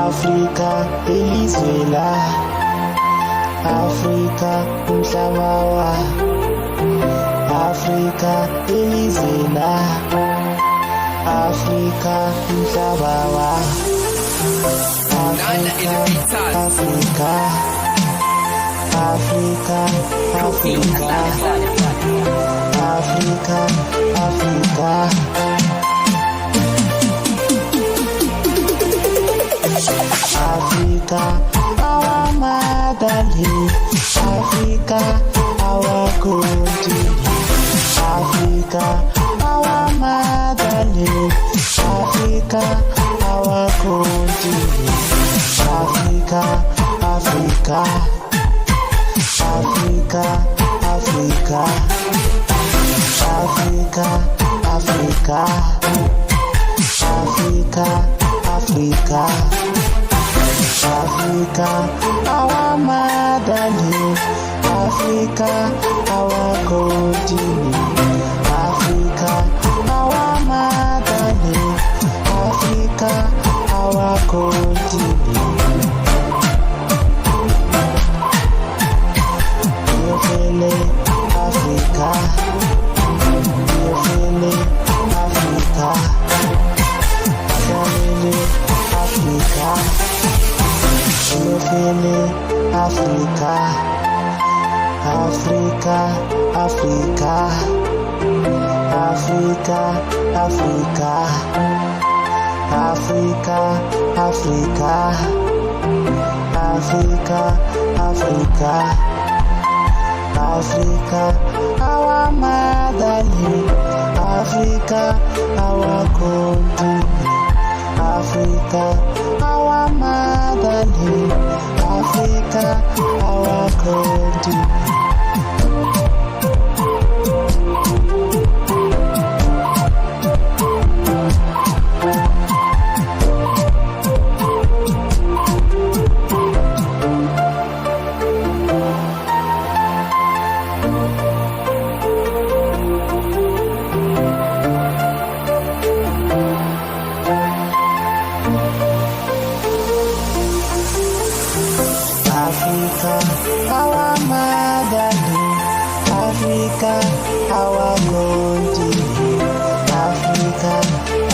Afrika ilizwe la Afrika umhlaba wa Afrika ilizwe la Afrika umhlaba wa Afrika Afrika Afrika Afrika Afrika Afrika Africa, our motherland. Africa, our continent. Africa, our motherland. Africa, our continent. Africa, Africa, Africa, Africa, Africa, Africa, Africa, Africa. Africa, our motherland. Africa, our continent. Africa, our motherland. Africa, our continent. You feel it, Africa. You feel it, Africa. Feel it, Africa. You feel it, Africa, Africa, Africa, Africa, Africa, Africa, Africa, Africa, Africa, Africa, our motherland. Africa, our continent. Africa, our motherland. Africa, our continent. Africa, our motherland. Africa, our continent. Africa,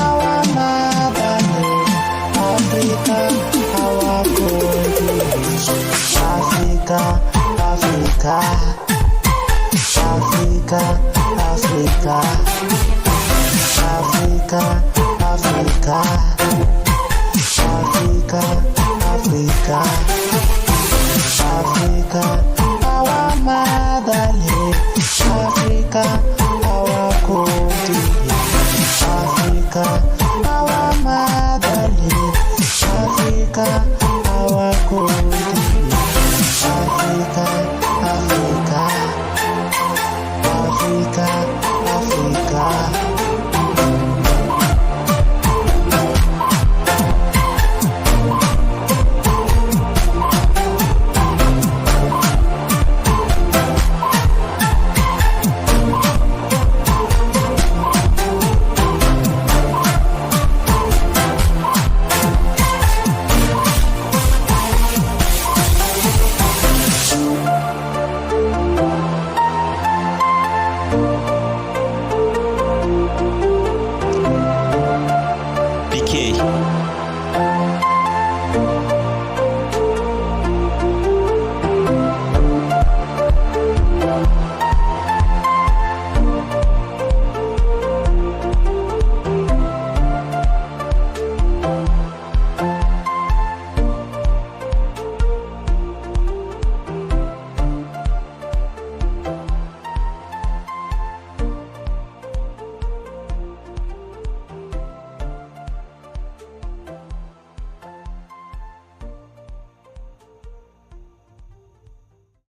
our motherland. Africa, our continent. Africa, Africa, Africa, Africa, Africa, Africa.